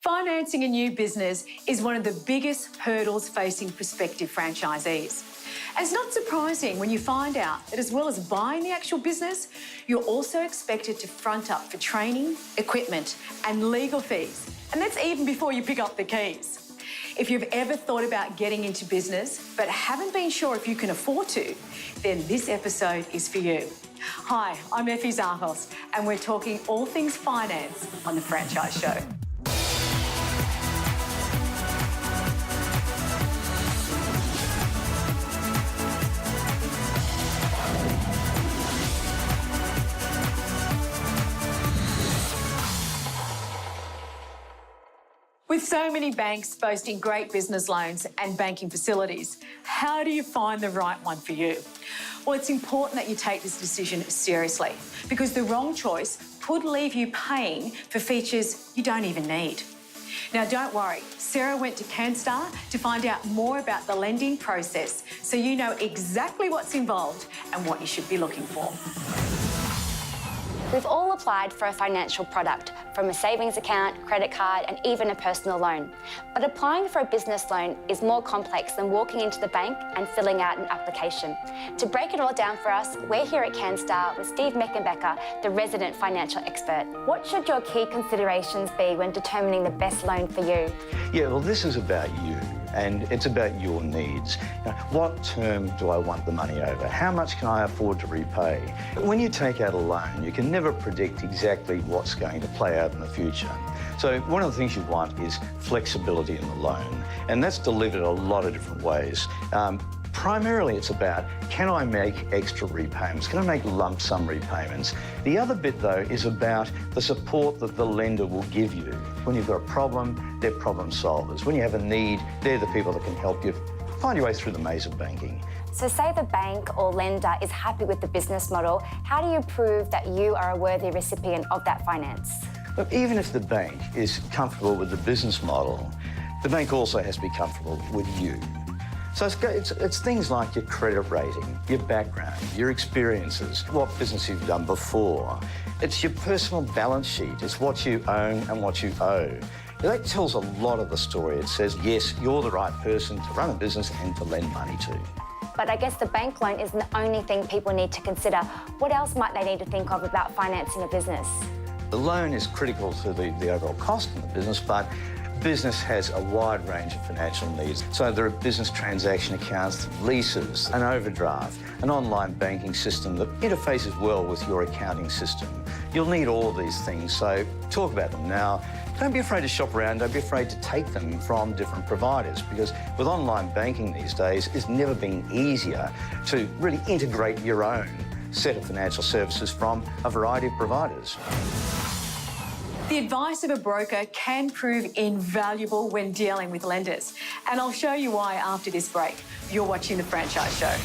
Financing a new business is one of the biggest hurdles facing prospective franchisees. And it's not surprising when you find out that as well as buying the actual business, you're also expected to front up for training, equipment, and legal fees. And that's even before you pick up the keys. If you've ever thought about getting into business but haven't been sure if you can afford to, then this episode is for you. Hi, I'm Effie Zahos, and we're talking all things finance on The Franchise Show. With so many banks boasting great business loans and banking facilities, how do you find the right one for you? Well, it's important that you take this decision seriously because the wrong choice could leave you paying for features you don't even need. Now, don't worry. Sarah went to Canstyle to find out more about the lending process so you know exactly what's involved and what you should be looking for. We've all applied for a financial product, from a savings account, credit card, and even a personal loan. But applying for a business loan is more complex than walking into the bank and filling out an application. To break it all down for us, we're here at Canstyle with Steve Meckenbecker, the resident financial expert. What should your key considerations be when determining the best loan for you? Yeah, well, this is about you. And it's about your needs. You know, what term do I want the money over? How much can I afford to repay? When you take out a loan, you can never predict exactly what's going to play out in the future. So one of the things you want is flexibility in the loan, and that's delivered a lot of different ways. Primarily, it's about, can I make extra repayments? Can I make lump sum repayments? The other bit, though, is about the support that the lender will give you. When you've got a problem, they're problem solvers. When you have a need, they're the people that can help you find your way through the maze of banking. So say the bank or lender is happy with the business model, how do you prove that you are a worthy recipient of that finance? Look, even if the bank is comfortable with the business model, the bank also has to be comfortable with you. So it's things like your credit rating, your background, your experiences, what business you've done before. It's your personal balance sheet. It's what you own and what you owe. That tells a lot of the story. It says, yes, you're the right person to run a business and to lend money to. But I guess the bank loan isn't the only thing people need to consider. What else might they need to think of about financing a business? The loan is critical to the overall cost of the business, but business has a wide range of financial needs. So there are business transaction accounts, leases, an overdraft, an online banking system that interfaces well with your accounting system. You'll need all of these things, so talk about them now. Don't be afraid to shop around, don't be afraid to take them from different providers, because with online banking these days, it's never been easier to really integrate your own set of financial services from a variety of providers. The advice of a broker can prove invaluable when dealing with lenders. And I'll show you why after this break. You're watching The Franchise Show.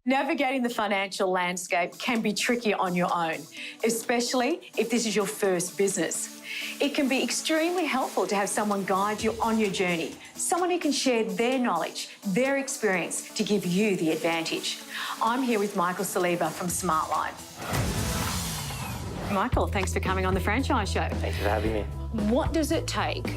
Navigating the financial landscape can be tricky on your own, especially if this is your first business. It can be extremely helpful to have someone guide you on your journey, someone who can share their knowledge, their experience to give you the advantage. I'm here with Michael Saliba from Smartline. Michael, thanks for coming on The Franchise Show. Thanks for having me. What does it take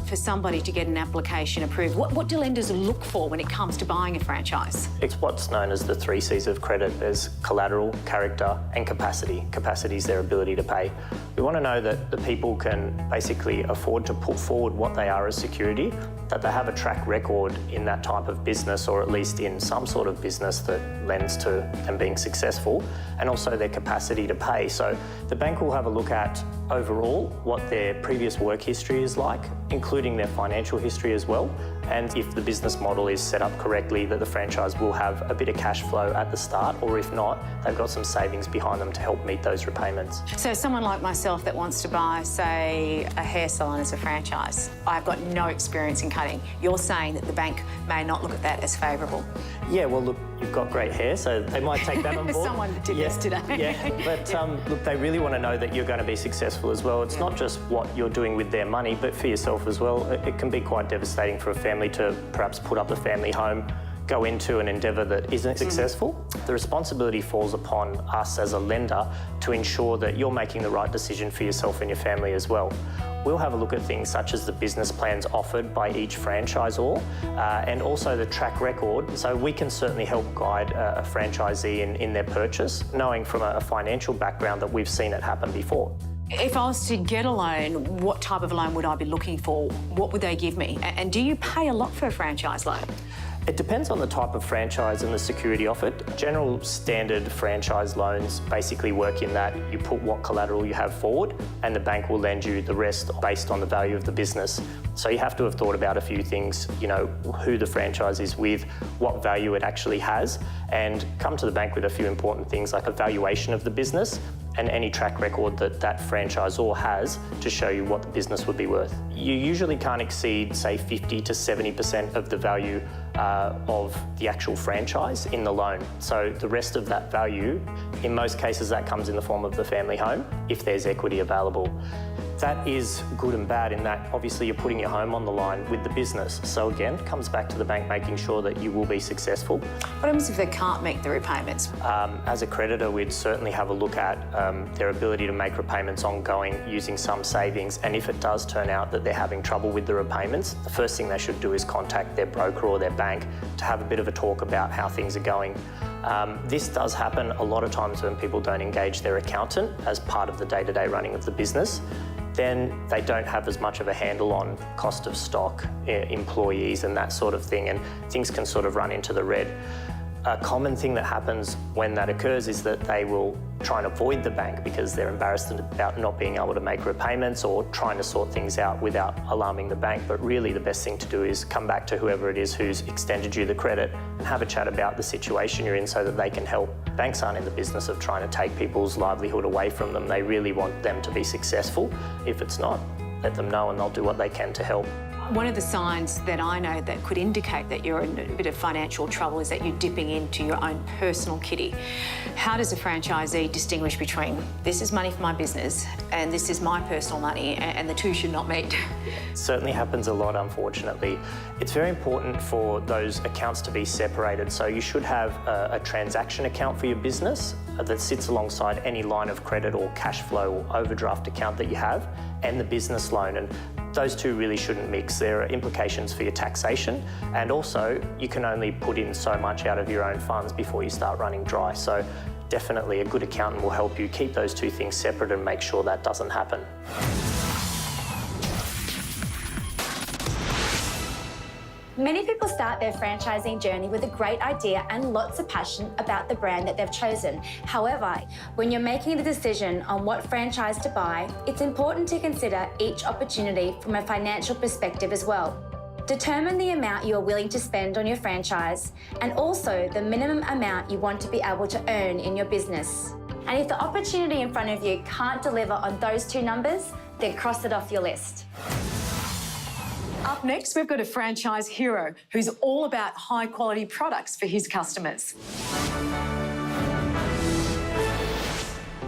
for somebody to get an application approved? What do lenders look for when it comes to buying a franchise? It's what's known as the 3 C's of credit. There's collateral, character, and capacity. Capacity is their ability to pay. We want to know that the people can basically afford to put forward what they are as security, that they have a track record in that type of business, or at least in some sort of business that lends to them being successful, and also their capacity to pay. So the bank will have a look at overall what their previous work history is like, including their financial history as well, and if the business model is set up correctly, that the franchise will have a bit of cash flow at the start, or if not, they've got some savings behind them to help meet those repayments. So someone like myself that wants to buy, say, a hair salon as a franchise, I've got no experience in cutting. You're saying that the bank may not look at that as favourable? Yeah, well, look, you've got great hair, so they might take that on board. Someone did this today. Yeah, but look, they really want to know that you're going to be successful as well. It's not just what you're doing with their money, but for yourself as well. It can be quite devastating for a family to perhaps put up a family home, go into an endeavour that isn't successful, the responsibility falls upon us as a lender to ensure that you're making the right decision for yourself and your family as well. We'll have a look at things such as the business plans offered by each franchisor and also the track record, so we can certainly help guide a franchisee in their purchase, knowing from a financial background that we've seen it happen before. If I was to get a loan, what type of a loan would I be looking for? What would they give me? And do you pay a lot for a franchise loan? It depends on the type of franchise and the security offered. General standard franchise loans basically work in that you put what collateral you have forward and the bank will lend you the rest based on the value of the business. So you have to have thought about a few things, you know, who the franchise is with, what value it actually has, and come to the bank with a few important things like a valuation of the business and any track record that that franchisor has to show you what the business would be worth. You usually can't exceed, say, 50 to 70% of the value of the actual franchise in the loan. So the rest of that value, in most cases, that comes in the form of the family home, if there's equity available. That is good and bad in that obviously you're putting your home on the line with the business. So again, it comes back to the bank making sure that you will be successful. What happens if they can't make the repayments? As a creditor, we'd certainly have a look at their ability to make repayments ongoing using some savings. And if it does turn out that they're having trouble with the repayments, the first thing they should do is contact their broker or their bank to have a bit of a talk about how things are going. This does happen a lot of times when people don't engage their accountant as part of the day-to-day running of the business. Then they don't have as much of a handle on cost of stock, employees and that sort of thing, and things can sort of run into the red. A common thing that happens when that occurs is that they will try and avoid the bank because they're embarrassed about not being able to make repayments or trying to sort things out without alarming the bank. But really the best thing to do is come back to whoever it is who's extended you the credit and have a chat about the situation you're in so that they can help. Banks aren't in the business of trying to take people's livelihood away from them. They really want them to be successful. If it's not, let them know and they'll do what they can to help. One of the signs that I know that could indicate that you're in a bit of financial trouble is that you're dipping into your own personal kitty. How does a franchisee distinguish between this is money for my business and this is my personal money and the two should not meet? It certainly happens a lot, unfortunately. It's very important for those accounts to be separated. So you should have a transaction account for your business that sits alongside any line of credit or cash flow or overdraft account that you have and the business loan. And those two really shouldn't mix. There are implications for your taxation, and also you can only put in so much out of your own funds before you start running dry. So definitely a good accountant will help you keep those two things separate and make sure that doesn't happen. Many people start their franchising journey with a great idea and lots of passion about the brand that they've chosen. However, when you're making the decision on what franchise to buy, it's important to consider each opportunity from a financial perspective as well. Determine the amount you are willing to spend on your franchise and also the minimum amount you want to be able to earn in your business. And if the opportunity in front of you can't deliver on those two numbers, then cross it off your list. Up next, we've got a franchise hero who's all about high-quality products for his customers.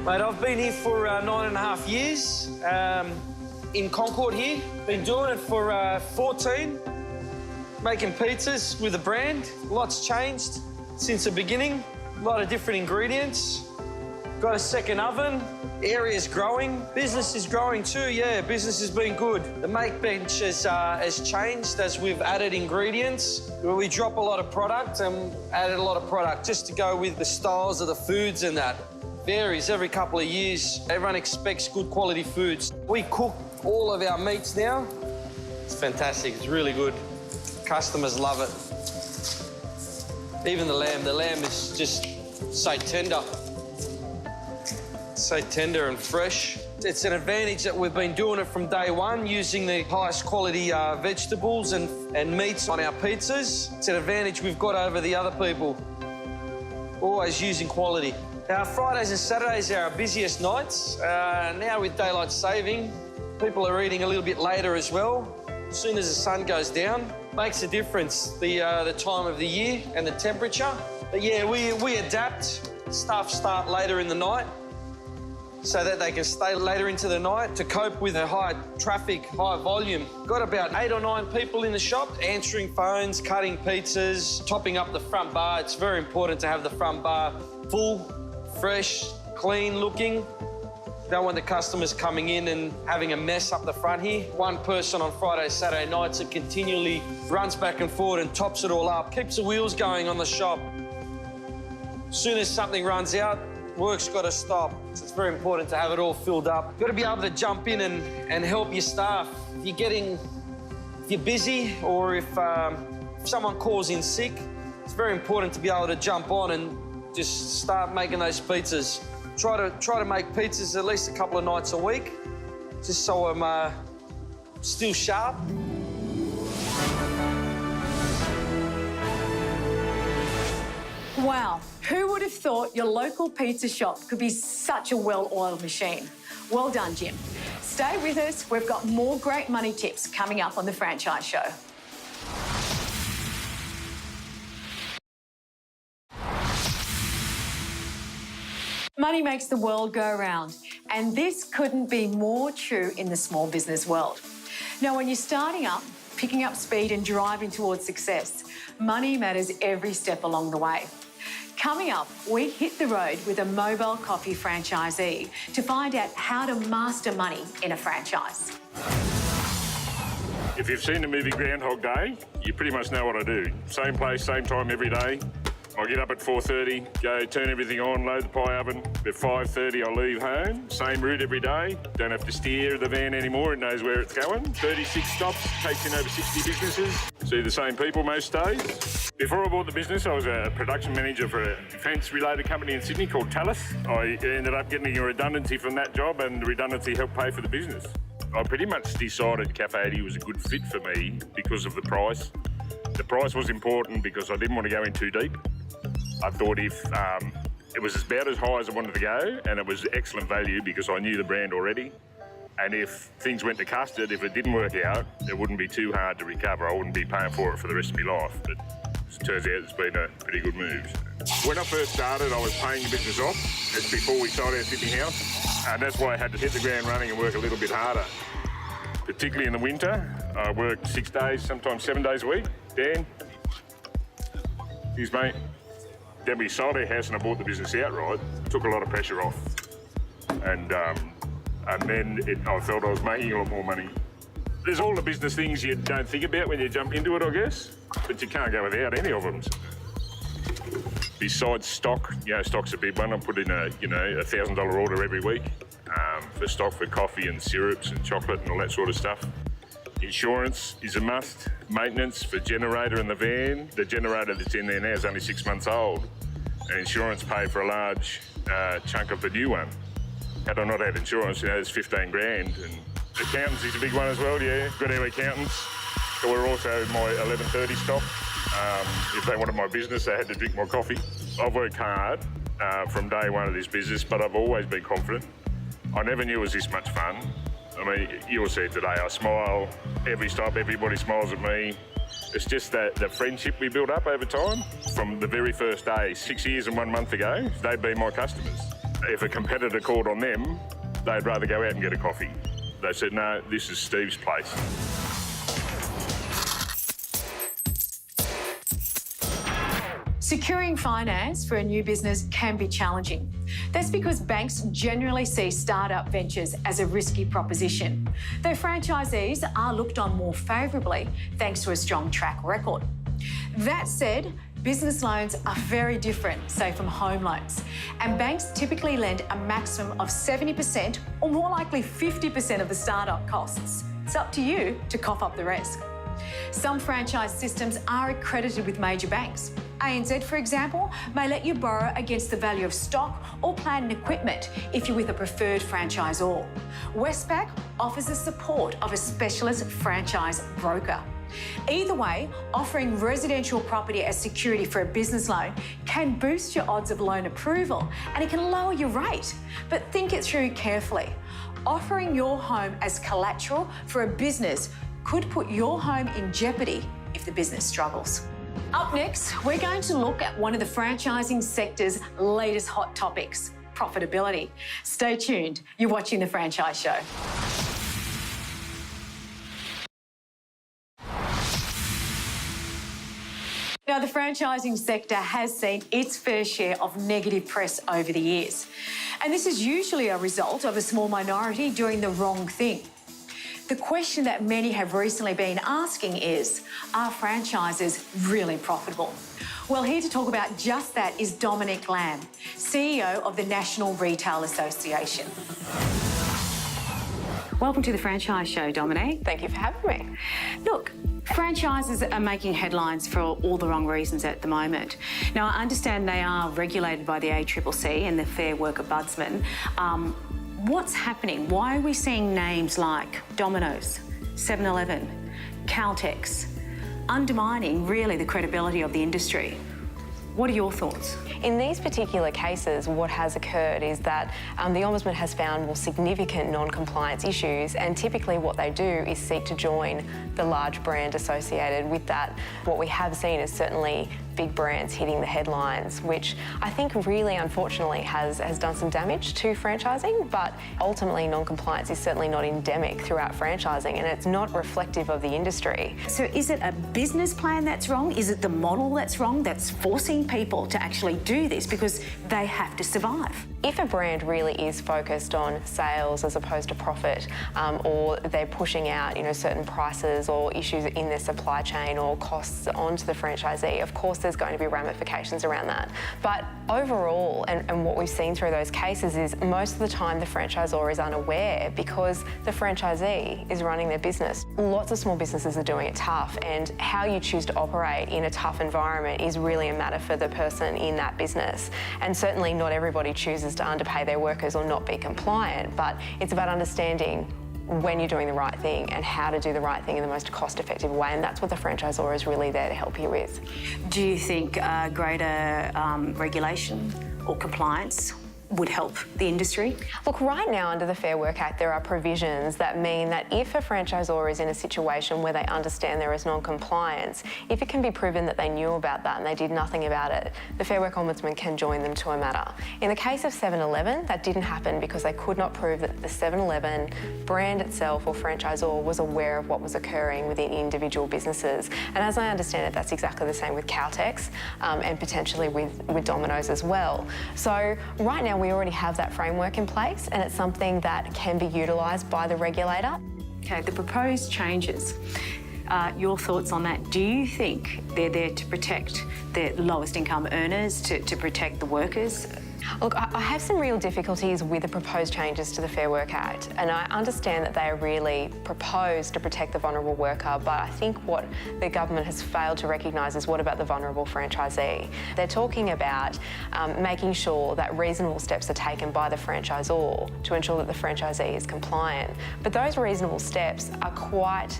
Mate, I've been here for 9.5 years in Concord here. Been doing it for 14, making pizzas with a brand. Lots changed since the beginning. A lot of different ingredients. Got a second oven. Area's growing. Business is growing too, yeah. Business has been good. The make bench has changed as we've added ingredients. We drop a lot of product and added a lot of product just to go with the styles of the foods and that. Varies every couple of years. Everyone expects good quality foods. We cook all of our meats now. It's fantastic, it's really good. Customers love it. Even the lamb is just so tender. So tender and fresh. It's an advantage that we've been doing it from day one, using the highest quality vegetables and meats on our pizzas. It's an advantage we've got over the other people. Always using quality. Our Fridays and Saturdays are our busiest nights. Now with daylight saving, people are eating a little bit later as well. As soon as the sun goes down, makes a difference, the time of the year and the temperature. But yeah, we adapt. Stuff start later in the night. so that they can stay later into the night to cope with the high traffic, high volume. Got about 8 or 9 people in the shop answering phones, cutting pizzas, topping up the front bar. It's very important to have the front bar full, fresh, clean looking. Don't want the customers coming in and having a mess up the front here. One person on Friday, Saturday nights that continually runs back and forward and tops it all up, keeps the wheels going on the shop. As soon as something runs out, work's got to stop. So it's very important to have it all filled up. You've got to be able to jump in and help your staff. If you're busy or if someone calls in sick, it's very important to be able to jump on and just start making those pizzas. Try to make pizzas at least a couple of nights a week, just so I'm still sharp. Wow, who would have thought your local pizza shop could be such a well-oiled machine? Well done, Jim. Stay with us. We've got more great money tips coming up on The Franchise Show. Money makes the world go round, and this couldn't be more true in the small business world. Now, when you're starting up, picking up speed and driving towards success, money matters every step along the way. Coming up, we hit the road with a mobile coffee franchisee to find out how to master money in a franchise. If you've seen the movie Groundhog Day, you pretty much know what I do. Same place, same time every day. I get up at 4:30, go turn everything on, load the pie oven. At 5:30 I leave home, same route every day. Don't have to steer the van anymore, it knows where it's going. 36 stops, takes in over 60 businesses. See the same people most days. Before I bought the business, I was a production manager for a defence-related company in Sydney called Tallis. I ended up getting a redundancy from that job, and the redundancy helped pay for the business. I pretty much decided Cafe 80 was a good fit for me because of the price. The price was important because I didn't want to go in too deep. I thought if it was about as high as I wanted to go, and it was excellent value because I knew the brand already. And if things went to custard, if it didn't work out, it wouldn't be too hard to recover. I wouldn't be paying for it for the rest of my life. But it turns out it's been a pretty good move. When I first started, I was paying the business off. It's before we sold our Sydney house. And that's why I had to hit the ground running and work a little bit harder. Particularly in the winter, I worked 6 days, sometimes 7 days a week. Dan? Excuse me. Then we sold our house and I bought the business outright. Took a lot of pressure off. And then I felt I was making a lot more money. There's all the business things you don't think about when you jump into it, I guess. But you can't go without any of them. Besides stock, stock's a big one. I put in a $1,000 order every week for stock for coffee and syrups and chocolate and all that sort of stuff. Insurance is a must. Maintenance for generator in the van. The generator that's in there now is only 6 months old. And insurance paid for a large chunk of the new one. Had I not had insurance, it's 15 grand. And accountants is a big one as well, yeah. Got our accountants. So we're also my 11:30 stock. If they wanted my business, they had to drink my coffee. I've worked hard from day one of this business, but I've always been confident. I never knew it was this much fun. I mean, you'll see it today. I smile every stop, everybody smiles at me. It's just the friendship we built up over time. From the very first day, 6 years and 1 month ago, they'd be my customers. If a competitor called on them, they'd rather go out and get a coffee. They said, no, this is Steve's place. Securing finance for a new business can be challenging. That's because banks generally see startup ventures as a risky proposition, though franchisees are looked on more favourably thanks to a strong track record. That said, business loans are very different, say, from home loans, and banks typically lend a maximum of 70% or more likely 50% of the startup costs. It's up to you to cough up the rest. Some franchise systems are accredited with major banks. ANZ, for example, may let you borrow against the value of stock or plant and equipment if you're with a preferred franchisor. Westpac offers the support of a specialist franchise broker. Either way, offering residential property as security for a business loan can boost your odds of loan approval, and it can lower your rate. But think it through carefully. Offering your home as collateral for a business could put your home in jeopardy if the business struggles. Up next, we're going to look at one of the franchising sector's latest hot topics: profitability. Stay tuned. You're watching The Franchise Show. Now, the franchising sector has seen its fair share of negative press over the years. And this is usually a result of a small minority doing the wrong thing. The question that many have recently been asking is, are franchises really profitable? Well, here to talk about just that is Dominic Lamb, CEO of the National Retail Association. Welcome to The Franchise Show, Dominic. Thank you for having me. Look, franchises are making headlines for all the wrong reasons at the moment. Now, I understand they are regulated by the ACCC and the Fair Work Ombudsman. What's happening? Why are we seeing names like Domino's, 7-Eleven, Caltex, undermining really the credibility of the industry? What are your thoughts? In these particular cases, what has occurred is that the Ombudsman has found more significant non-compliance issues, and typically what they do is seek to join the large brand associated with that. What we have seen is certainly big brands hitting the headlines, which I think really, unfortunately, has done some damage to franchising, but ultimately non-compliance is certainly not endemic throughout franchising, and it's not reflective of the industry. So is it a business plan that's wrong? Is it the model that's wrong that's forcing people to actually do this because they have to survive? If a brand really is focused on sales as opposed to profit, or they're pushing out, certain prices or issues in their supply chain or costs onto the franchisee, of course there's going to be ramifications around that. But overall, and what we've seen through those cases is most of the time the franchisor is unaware because the franchisee is running their business. Lots of small businesses are doing it tough, and how you choose to operate in a tough environment is really a matter for the person in that business. And certainly not everybody chooses to underpay their workers or not be compliant, but it's about understanding when you're doing the right thing and how to do the right thing in the most cost-effective way, and that's what the franchisor is really there to help you with. Do you think greater regulation or compliance would help the industry? Look, right now under the Fair Work Act, there are provisions that mean that if a franchisor is in a situation where they understand there is non-compliance, if it can be proven that they knew about that and they did nothing about it, the Fair Work Ombudsman can join them to a matter. In the case of 7-Eleven, that didn't happen because they could not prove that the 7-Eleven brand itself or franchisor was aware of what was occurring within individual businesses. And as I understand it, that's exactly the same with Caltex and potentially with Domino's as well. So right now, we already have that framework in place, and it's something that can be utilised by the regulator. Okay, the proposed changes, your thoughts on that? Do you think they're there to protect the lowest income earners, to protect the workers? Look, I have some real difficulties with the proposed changes to the Fair Work Act, and I understand that they are really proposed to protect the vulnerable worker, but I think what the government has failed to recognise is what about the vulnerable franchisee? They're talking about making sure that reasonable steps are taken by the franchisor to ensure that the franchisee is compliant, but those reasonable steps are quite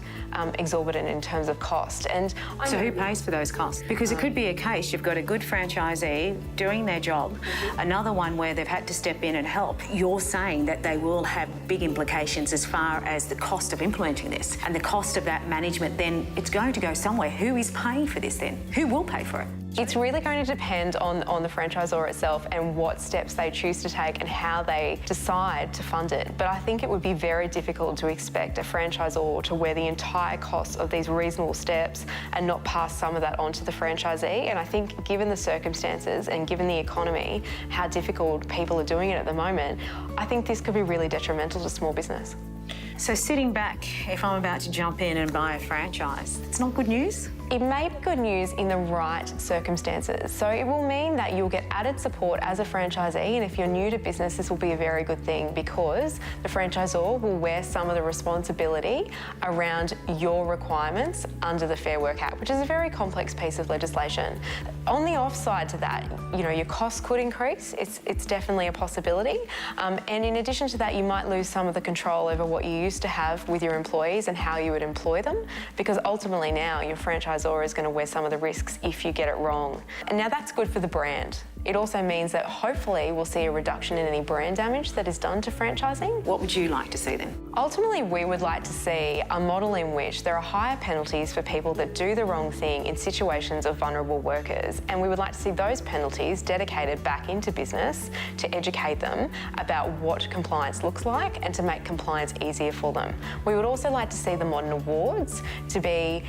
exorbitant in terms of cost. And so who pays for those costs? Because it could be a case you've got a good franchisee doing their job, another one where they've had to step in and help. You're saying that they will have big implications as far as the cost of implementing this and the cost of that management. Then it's going to go somewhere. Who is paying for this then? Who will pay for it? It's really going to depend on the franchisor itself and what steps they choose to take and how they decide to fund it. But I think it would be very difficult to expect a franchisor to wear the entire cost of these reasonable steps and not pass some of that on to the franchisee. And I think given the circumstances and given the economy, how difficult people are doing it at the moment, I think this could be really detrimental to small business. So sitting back, if I'm about to jump in and buy a franchise, it's not good news? It may be good news in the right circumstances. So it will mean that you'll get added support as a franchisee, and if you're new to business, this will be a very good thing because the franchisor will wear some of the responsibility around your requirements under the Fair Work Act, which is a very complex piece of legislation. On the offside to that, your costs could increase. It's definitely a possibility. And in addition to that, you might lose some of the control over what you used to have with your employees and how you would employ them, because ultimately now your franchisor is going to wear some of the risks if you get it wrong. And now that's good for the brand. It also means that hopefully we'll see a reduction in any brand damage that is done to franchising. What would you like to see then? Ultimately, we would like to see a model in which there are higher penalties for people that do the wrong thing in situations of vulnerable workers, and we would like to see those penalties dedicated back into business to educate them about what compliance looks like and to make compliance easier for them. We would also like to see the modern awards to be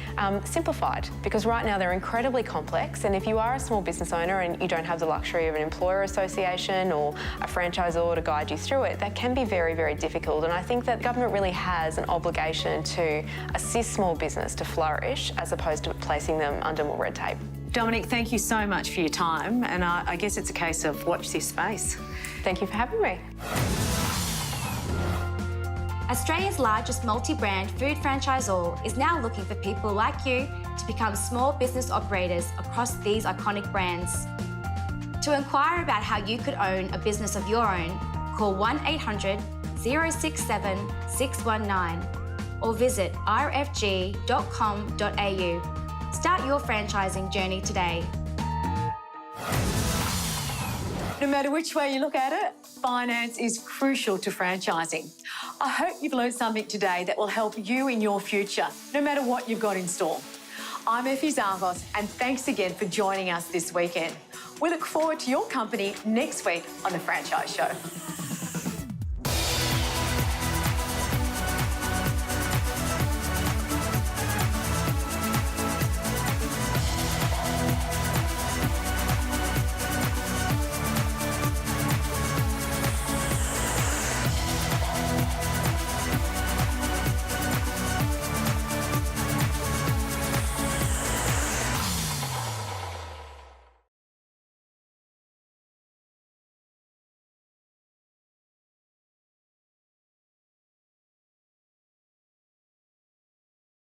simplified, because right now they're incredibly complex, and if you are a small business owner and you don't have the luxury of an employer association or a franchisor to guide you through it, that can be very, very difficult. And I think that government really has an obligation to assist small business to flourish as opposed to placing them under more red tape. Dominic, thank you so much for your time, and I guess it's a case of watch this space. Thank you for having me. Australia's largest multi-brand food franchisor is now looking for people like you to become small business operators across these iconic brands. To inquire about how you could own a business of your own, call 1800 067 619 or visit rfg.com.au. Start your franchising journey today. No matter which way you look at it, finance is crucial to franchising. I hope you've learned something today that will help you in your future, no matter what you've got in store. I'm Effie Zargos, and thanks again for joining us this weekend. We look forward to your company next week on The Franchise Show.